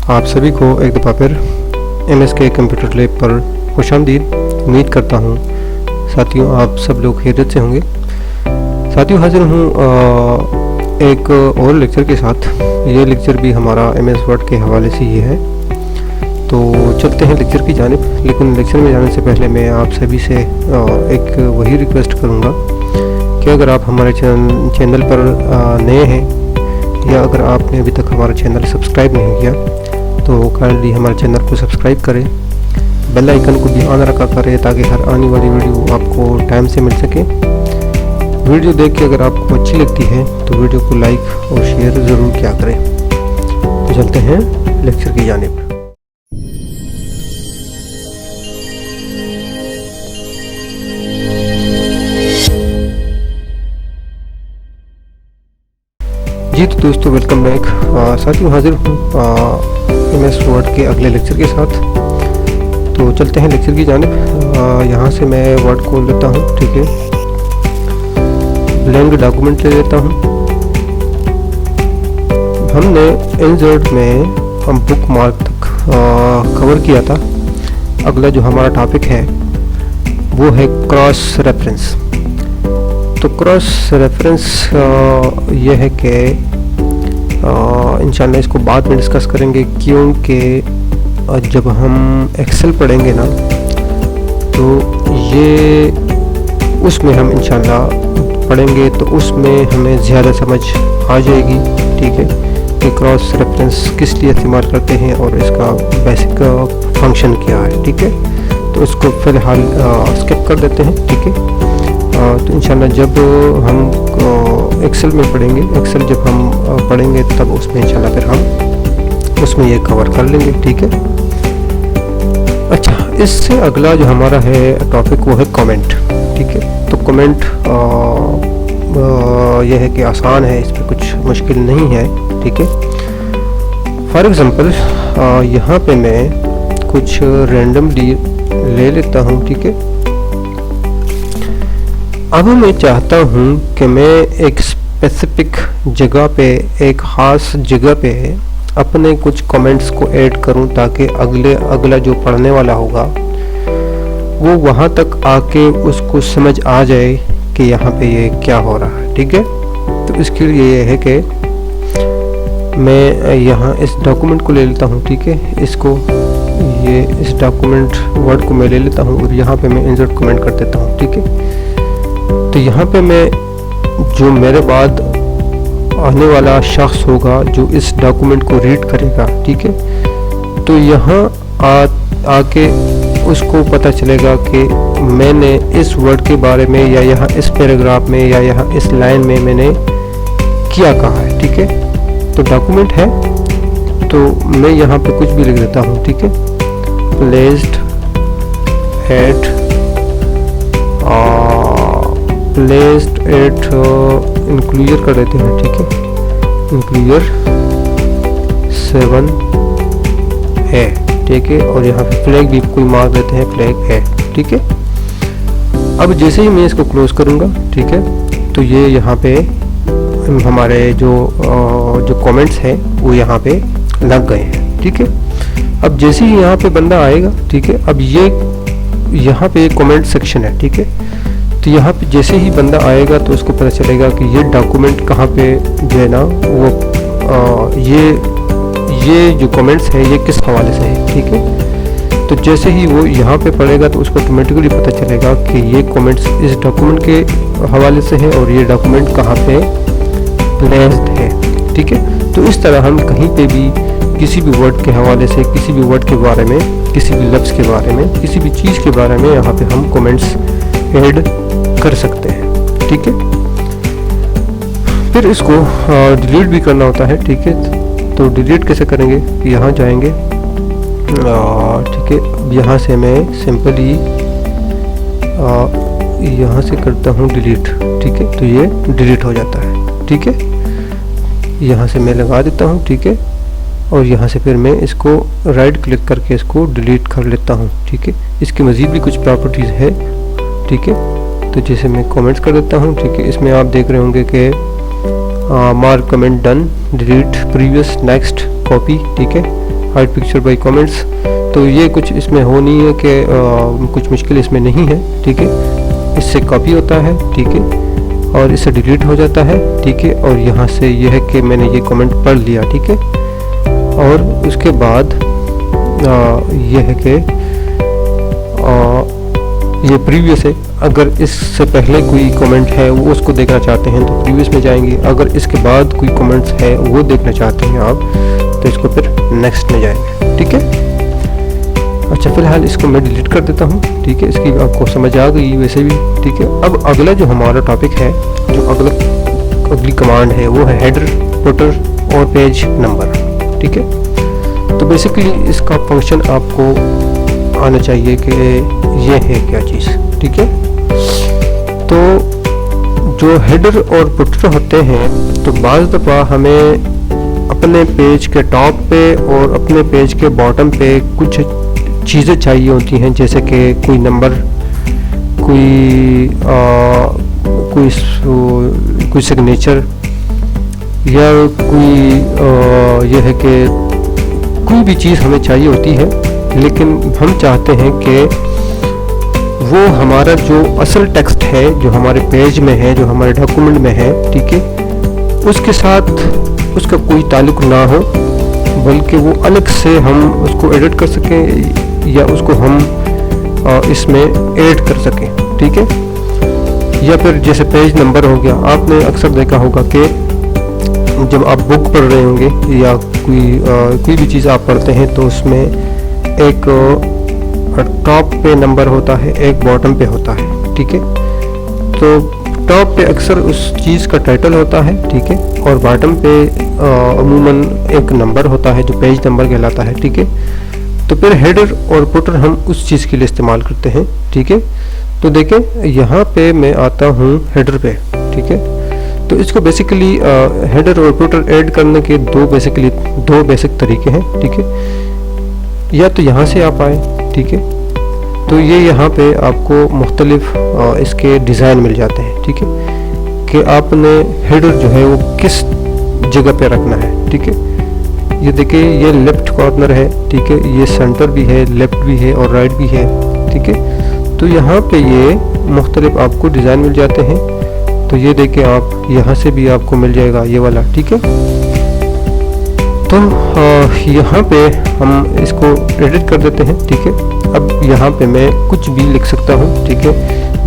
आप सभी को एक दफ़ा फिर MSK कंप्यूटर लैब पर खुशामदीद। उम्मीद करता हूँ साथियों आप सब लोग खैरियत से होंगे। साथियों हाजिर हूँ एक और लेक्चर के साथ। ये लेक्चर भी हमारा MS वर्ड के हवाले से ही है, तो चलते हैं लेक्चर की जानिब। लेकिन लेक्चर में जाने से पहले मैं आप सभी से एक वही रिक्वेस्ट करूँगा कि अगर आप हमारे चैनल पर नए हैं या अगर आपने अभी तक हमारा चैनल सब्सक्राइब नहीं किया तो काइंडली हमारे चैनल को सब्सक्राइब करें, बेल आइकन को भी ऑन रखा करें ताकि हर आने वाली वीडियो आपको टाइम से मिल सके। वीडियो देख के अगर आपको अच्छी लगती है तो वीडियो को लाइक और शेयर ज़रूर किया करें। तो चलते हैं लेक्चर की जानिब। जी तो दोस्तों वेलकम बैक। साथियों हाजिर हूँ MS वर्ड के अगले लेक्चर के साथ। तो चलते हैं लेक्चर की जानिब। यहाँ से मैं वर्ड खोल लेता हूँ, ठीक है। ब्लैंक डॉक्यूमेंट ले लेता हूँ। हमने इंसर्ट में हम बुक मार्क तक कवर किया था। अगला जो हमारा टॉपिक है वो है क्रॉस रेफरेंस। तो क्रॉस रेफरेंस ये है कि इंशाल्लाह इसको बाद में डिस्कस करेंगे, क्योंकि जब हम एक्सेल पढ़ेंगे ना तो ये उसमें हम इंशाल्लाह पढ़ेंगे तो उसमें हमें ज़्यादा समझ आ जाएगी, ठीक है, कि क्रॉस रेफरेंस किस लिए इस्तेमाल करते हैं और इसका बेसिक फंक्शन क्या है, ठीक है। तो इसको फ़िलहाल स्किप कर देते हैं, ठीक है। तो इंशाल्लाह जब हम एक्सेल में पढ़ेंगे, एक्सेल जब हम पढ़ेंगे तब उसमें इंशाल्लाह फिर हम उसमें ये कवर कर लेंगे, ठीक है। अच्छा, इससे अगला जो हमारा है टॉपिक वो है कमेंट, ठीक है। तो कमेंट यह है कि आसान है, इस पर कुछ मुश्किल नहीं है, ठीक है। फॉर एग्ज़ाम्पल यहाँ पे मैं कुछ रैंडमली ले लेता हूँ, ठीक है। अब मैं चाहता हूँ कि मैं एक स्पेसिफिक जगह पे, एक ख़ास जगह पे अपने कुछ कमेंट्स को ऐड करूँ ताकि अगला जो पढ़ने वाला होगा वो वहाँ तक आके उसको समझ आ जाए कि यहाँ पे ये क्या हो रहा है, ठीक है। तो इसके लिए ये है कि मैं यहाँ इस डॉक्यूमेंट को ले लेता हूँ, ठीक है। ये इस डॉक्यूमेंट वर्ड को मैं ले लेता हूँ और यहाँ पे मैं इंसर्ट कमेंट कर देता हूँ, ठीक है। तो यहाँ पे मैं जो मेरे बाद आने वाला शख्स होगा जो इस डॉक्यूमेंट को रीड करेगा, ठीक है, तो यहाँ आके उसको पता चलेगा कि मैंने इस वर्ड के बारे में या यहाँ इस पैराग्राफ में या यहाँ इस लाइन में मैंने क्या कहा है, ठीक है। तो डॉक्यूमेंट है तो मैं यहाँ पे कुछ भी लिख देता हूँ, ठीक है। प्लेस्ड एट इंक्लूजर कर देते हैं, ठीक है। इंक्लूजर 7 है, ठीक है। और यहाँ पे फ्लैग भी कोई मार्क देते हैं, फ्लैग है, ठीक है। अब जैसे ही मैं इसको क्लोज करूँगा, ठीक है, तो ये यहाँ पे हमारे जो कमेंट्स हैं वो यहाँ पे लग गए हैं, ठीक है। अब जैसे ही यहाँ पे बंदा आएगा, ठीक है, अब ये यहाँ पे कमेंट सेक्शन है, ठीक है। तो यहाँ पे जैसे ही बंदा आएगा तो उसको पता चलेगा कि ये डॉक्यूमेंट कहाँ पे जो है ना वो ये जो कमेंट्स है ये किस हवाले से है, ठीक है। तो जैसे ही वो यहाँ पे पढ़ेगा तो उसको ऑटोमेटिकली पता चलेगा कि ये कमेंट्स इस डॉक्यूमेंट के हवाले से है और ये डॉक्यूमेंट कहाँ पे प्लेस्ड है, ठीक है। तो इस तरह हम कहीं पे भी किसी भी वर्ड के हवाले से, किसी भी वर्ड के बारे में, किसी भी लफ्ज़ के बारे में, किसी भी चीज़ के बारे में यहाँ पे हम कमेंट्स ऐड कर सकते हैं, ठीक है। फिर इसको डिलीट भी करना होता है, ठीक है। तो डिलीट कैसे करेंगे, यहाँ जाएंगे, ठीक है। यहाँ से मैं सिंपली यहाँ से करता हूँ डिलीट, ठीक है। तो ये डिलीट हो जाता है, ठीक है। यहाँ से मैं लगा देता हूँ, ठीक है। और यहाँ से फिर मैं इसको राइट क्लिक करके इसको डिलीट कर लेता हूँ, ठीक है। इसकी मज़ीद भी कुछ प्रॉपर्टीज़ है, ठीक है। तो जैसे मैं कमेंट्स कर देता हूँ, ठीक है। इसमें आप देख रहे होंगे कि mark comment done, delete previous, next, copy, ठीक है। Hide picture by comments. तो ये कुछ इसमें हो नहीं है कि कुछ मुश्किल इसमें नहीं है, ठीक है। इससे कॉपी होता है, ठीक है, और इससे डिलीट हो जाता है, ठीक है। और यहाँ से यह है कि मैंने ये कमेंट पढ़ लिया, ठीक है। और उसके बाद यह है कि ये प्रीवियस है। अगर इससे पहले कोई कमेंट है वो उसको देखना चाहते हैं तो प्रीवियस में जाएंगे। अगर इसके बाद कोई कमेंट्स है वो देखना चाहते हैं आप तो इसको फिर नेक्स्ट में जाएंगे, ठीक है। अच्छा, फिलहाल इसको मैं डिलीट कर देता हूँ, ठीक है। इसकी आपको समझ आ गई वैसे भी, ठीक है। अब अगला जो हमारा टॉपिक है, जो अगली कमांड है वो है हेडर, फुटर और पेज नंबर, ठीक है। तो बेसिकली इसका फंक्शन आपको आना चाहिए कि ये है क्या चीज़, ठीक है। तो जो हेडर और फुटर होते हैं तो बाज़ दफ़ा हमें अपने पेज के टॉप पे और अपने पेज के बॉटम पे कुछ चीज़ें चाहिए होती हैं, जैसे कि कोई नंबर, कोई सिग्नेचर, या कोई यह है कि कोई भी चीज़ हमें चाहिए होती है। लेकिन हम चाहते हैं कि वो हमारा जो असल टेक्स्ट है जो हमारे पेज में है, जो हमारे डॉक्यूमेंट में है, ठीक है, उसके साथ उसका कोई ताल्लुक़ ना हो, बल्कि वो अलग से हम उसको एडिट कर सकें या उसको हम इसमें ऐड कर सकें, ठीक है। या फिर जैसे पेज नंबर हो गया, आपने अक्सर देखा होगा कि जब आप बुक पढ़ रहे होंगे या कोई भी चीज़ आप पढ़ते हैं तो उसमें एक टॉप पे नंबर होता है, एक बॉटम पे होता है, ठीक है। तो टॉप पे अक्सर उस चीज़ का टाइटल होता है, ठीक है, और बॉटम पे अमूमन एक नंबर होता है जो पेज नंबर कहलाता है, ठीक है। तो फिर हेडर और फुटर हम उस चीज़ के लिए इस्तेमाल करते हैं, ठीक है। तो देखें यहाँ पे मैं आता हूँ हेडर पे, ठीक है। तो इसको बेसिकली हेडर और फुटर ऐड करने के दो बेसिक तरीके हैं, ठीक है। या तो यहाँ से आप आए, ठीक है, तो ये यहाँ पे आपको मुख्तलिफ इसके डिज़ाइन मिल जाते हैं, ठीक है, कि आपने हेडर जो है वो किस जगह पे रखना है, ठीक है। ये देखिए, ये लेफ्ट कॉर्नर है, ठीक है, ये सेंटर भी है, लेफ्ट भी है और राइट भी है, ठीक है। तो यहाँ पे ये मुख्तलिफ आपको डिज़ाइन मिल जाते हैं। तो ये देखिए, आप यहाँ से भी आपको मिल जाएगा ये वाला, ठीक है। तो यहाँ पे हम इसको एडिट कर देते हैं, ठीक है। अब यहाँ पे मैं कुछ भी लिख सकता हूँ, ठीक है,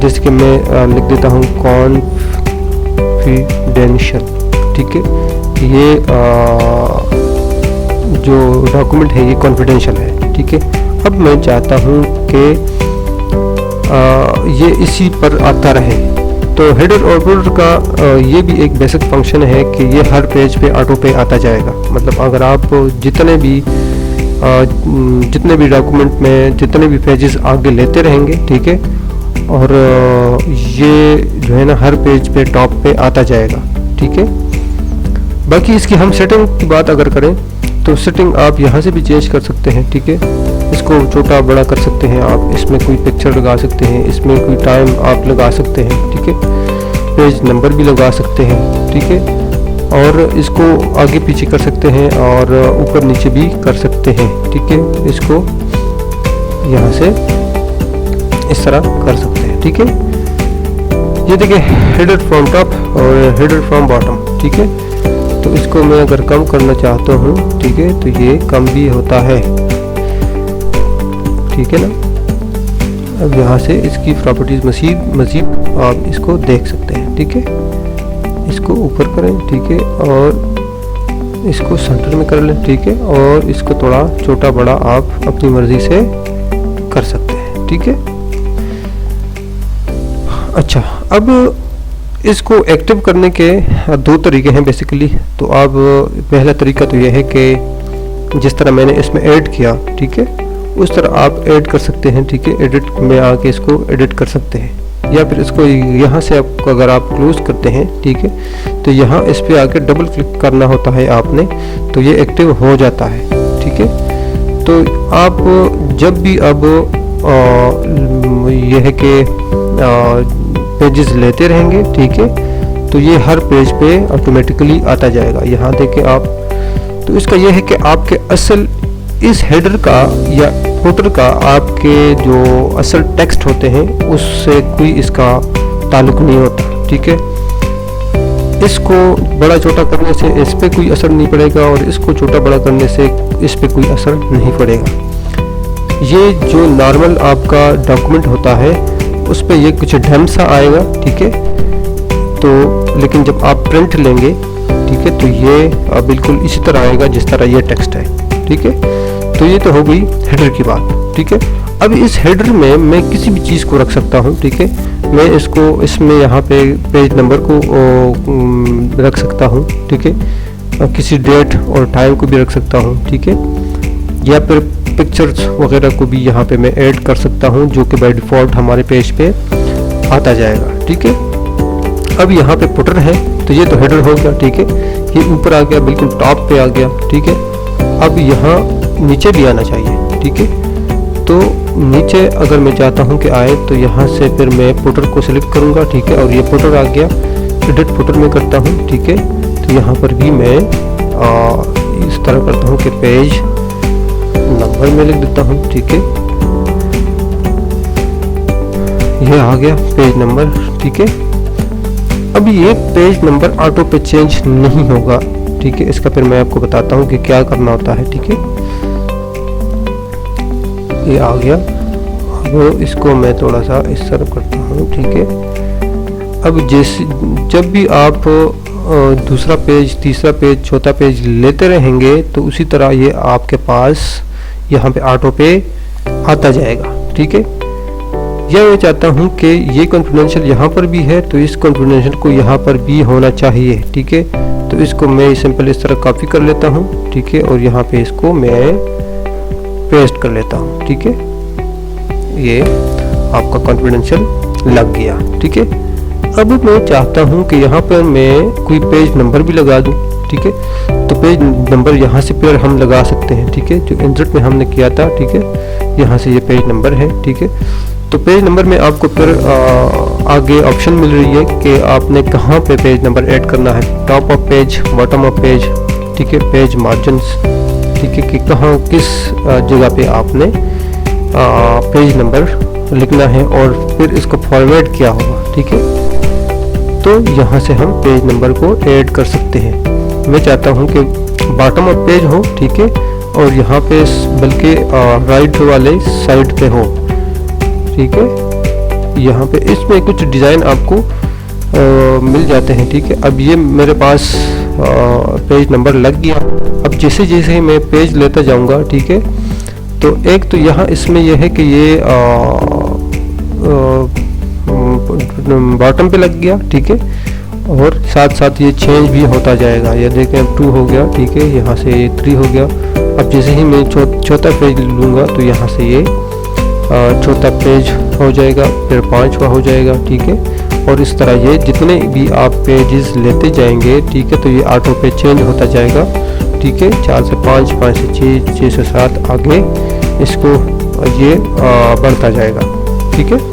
जैसे कि मैं लिख देता हूँ कॉन्फिडेंशियल, ठीक है। ये जो डॉक्यूमेंट है ये कॉन्फिडेंशियल है, ठीक है। अब मैं चाहता हूँ कि ये इसी पर आता रहे। तो हेडर और फुटर का ये भी एक बेसिक फंक्शन है कि ये हर पेज पे ऑटो पे आता जाएगा। मतलब अगर आप जितने भी डॉक्यूमेंट में जितने भी पेजेस आगे लेते रहेंगे, ठीक है, और ये जो है ना हर पेज पे टॉप पे आता जाएगा, ठीक है। बाकी इसकी हम सेटिंग की बात अगर करें तो सेटिंग आप यहाँ से भी चेंज कर सकते हैं, ठीक है। इसको छोटा बड़ा कर सकते हैं आप, इसमें कोई पिक्चर लगा सकते हैं, इसमें कोई टाइम आप लगा सकते हैं, ठीक है, पेज नंबर भी लगा सकते हैं, ठीक है, और इसको आगे पीछे कर सकते हैं और ऊपर नीचे भी कर सकते हैं, ठीक है। इसको यहाँ से इस तरह कर सकते हैं, ठीक है। ये देखिए, हेडर फ्रॉम टॉप और हेडर फ्रॉम बॉटम, ठीक है। तो इसको मैं अगर कम करना चाहता हूँ, ठीक है, तो ये कम भी होता है, ठीक है ना। अब यहाँ से इसकी प्रॉपर्टीज मज़ीद आप इसको देख सकते हैं, ठीक है। इसको ऊपर करें, ठीक है, और इसको सेंटर में कर लें, ठीक है, और इसको थोड़ा छोटा बड़ा आप अपनी मर्जी से कर सकते हैं, ठीक है। अच्छा, अब इसको एक्टिव करने के दो तरीके हैं बेसिकली। तो अब पहला तरीका तो यह है कि जिस तरह मैंने इसमें ऐड किया, ठीक है, उस तरह आप ऐड कर सकते हैं, ठीक है। एडिट में आके इसको एडिट कर सकते हैं, या फिर इसको यहाँ से आपको अगर आप क्लोज करते हैं, ठीक है, तो यहाँ इस पे आके डबल क्लिक करना होता है आपने, तो ये एक्टिव हो जाता है, ठीक है। तो आप जब भी अब यह है कि पेजेस लेते रहेंगे, ठीक है, तो ये हर पेज पे ऑटोमेटिकली आता जाएगा। यहाँ देखें आप, तो इसका यह है कि आपके असल इस हेडर का या फुटर का आपके जो असल टेक्स्ट होते हैं उससे कोई इसका ताल्लुक नहीं होता, ठीक है। इसको बड़ा छोटा करने से इस पे कोई असर नहीं पड़ेगा और इसको छोटा बड़ा करने से इस पे कोई असर नहीं पड़ेगा। ये जो नॉर्मल आपका डॉक्यूमेंट होता है उस पे ये कुछ ढंग सा आएगा, ठीक है। तो लेकिन जब आप प्रिंट लेंगे, ठीक है, तो ये बिल्कुल इसी तरह आएगा जिस तरह ये टेक्स्ट है, ठीक है। तो ये तो हो गई हेडर की बात, ठीक है। अब इस हेडर में मैं किसी भी चीज़ को रख सकता हूँ, ठीक है। मैं इसको इसमें यहाँ पे पेज नंबर को रख सकता हूँ, ठीक है। किसी डेट और टाइम को भी रख सकता हूँ, ठीक है। या फिर पिक्चर्स वगैरह को भी यहाँ पे मैं ऐड कर सकता हूँ जो कि बाय डिफ़ॉल्ट हमारे पेज पे आता जाएगा, ठीक है। अब यहाँ पे फुटर है तो ये तो हेडर हो गया, ठीक है। ये ऊपर आ गया, बिल्कुल टॉप पे आ गया, ठीक है। अब यहाँ नीचे भी आना चाहिए, ठीक है। तो नीचे अगर मैं चाहता हूँ कि आए तो यहाँ से फिर मैं फुटर को सिलेक्ट करूँगा, ठीक है। और ये फुटर आ गया, एडिट फुटर में करता हूँ, ठीक है। तो यहाँ पर भी मैं इस तरह करता हूँ कि पेज नंबर में लिख देता हूँ, ठीक है। ये आ गया पेज नंबर, ठीक है। अब ये पेज नंबर ऑटो पे चेंज नहीं होगा, ठीक है। इसका फिर मैं आपको बताता हूँ कि क्या करना होता है, ठीक है। ये आ गया, अब इसको मैं थोड़ा सा इस तरफ करता हूँ, ठीक है। अब जैसे जब भी आप दूसरा पेज, तीसरा पेज, चौथा पेज लेते रहेंगे तो उसी तरह ये आपके पास यहाँ पे ऑटो पे आता जाएगा, ठीक है। या मैं चाहता हूँ कि ये कॉन्फिडेंशियल यहाँ पर भी है तो इस कॉन्फिडेंशियल को यहाँ पर भी होना चाहिए, ठीक है। तो इसको मैं सिंपल इस तरह कॉपी कर लेता हूँ, ठीक है। और यहाँ पे इसको मैं पेस्ट कर लेता हूँ, ठीक है। ये आपका कॉन्फिडेंशियल लग गया, ठीक है। अब मैं चाहता हूँ कि यहाँ पर मैं कोई पेज नंबर भी लगा दूँ, ठीक है। तो पेज नंबर यहाँ से फिर हम लगा सकते हैं, ठीक है। जो इंसर्ट में हमने किया था, ठीक है, यहाँ से ये पेज नंबर है, ठीक है। तो पेज नंबर में आपको फिर आगे ऑप्शन मिल रही है कि आपने कहाँ पे पेज नंबर ऐड करना है, top of page, bottom of page, ठीक है, पेज मार्जिन्स, ठीक है, कि कहाँ किस जगह पे आपने पेज नंबर लिखना है और फिर इसको फॉर्मेट किया होगा, ठीक है। तो यहाँ से हम पेज नंबर को ऐड कर सकते हैं। मैं चाहता हूँ कि बॉटम ऑफ पेज हो, ठीक है, और यहाँ पे बल्कि राइट वाले साइड पे हो, ठीक है। यहाँ पे इसमें कुछ डिज़ाइन आपको मिल जाते हैं, ठीक है। अब ये मेरे पास पेज नंबर लग गया। अब जैसे जैसे मैं पेज लेता जाऊँगा, ठीक है, तो एक तो यहाँ इसमें यह है कि ये बॉटम पे लग गया, ठीक है। और साथ साथ ये चेंज भी होता जाएगा। ये देखें अब 2 हो गया, ठीक है, यहाँ से ये 3 हो गया। अब जैसे ही मैं चौथा पेज लूँगा तो यहाँ से ये चौथा पेज हो जाएगा, फिर 5वां हो जाएगा, ठीक है। और इस तरह ये जितने भी आप पेजेस लेते जाएंगे, ठीक है, तो ये ऑटो पे चेंज होता जाएगा, ठीक है। 4 से 5, 5 से 6, 6 से 7 आगे इसको ये बढ़ता जाएगा, ठीक है।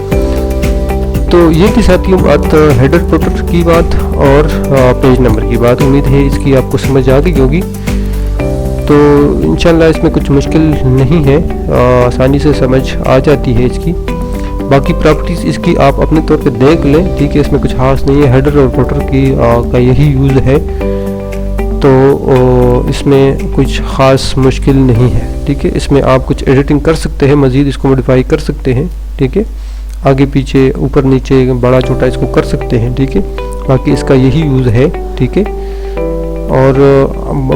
तो ये थी साथियों बात हेडर फुटर की बात और पेज नंबर की बात। उम्मीद है इसकी आपको समझ आ गई होगी। तो इंशाल्लाह इसमें कुछ मुश्किल नहीं है, आसानी से समझ आ जाती है इसकी। बाकी प्रॉपर्टीज़ इसकी आप अपने तौर पे देख लें, ठीक है। इसमें कुछ खास नहीं है, हेडर और फुटर की का यही यूज़ है, तो इसमें कुछ ख़ास मुश्किल नहीं है, ठीक है। इसमें आप कुछ एडिटिंग कर सकते हैं, मज़ीद इसको मॉडिफाई कर सकते हैं, ठीक है। आगे पीछे ऊपर नीचे बड़ा छोटा इसको कर सकते हैं, ठीक है। बाकी इसका यही यूज़ है, ठीक है। और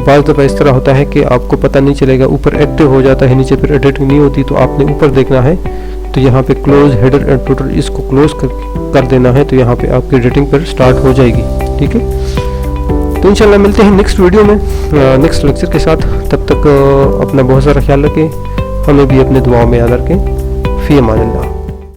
बाज़ दफ़ा इस तरह होता है कि आपको पता नहीं चलेगा, ऊपर एक्टिव हो जाता है, नीचे फिर एडिटिंग नहीं होती, तो आपने ऊपर देखना है। तो यहाँ पे क्लोज हेडर एंड फुटर, इसको क्लोज कर देना है, तो यहाँ पे आपकी एडिटिंग पर स्टार्ट हो जाएगी, ठीक है। तो इंशाल्लाह मिलते हैं नेक्स्ट वीडियो में, नेक्स्ट लेक्चर के साथ। तब तक अपना बहुत सारा ख्याल रखें, हमें भी अपने दुआओं में याद रखें। फ़ी अमान अल्लाह।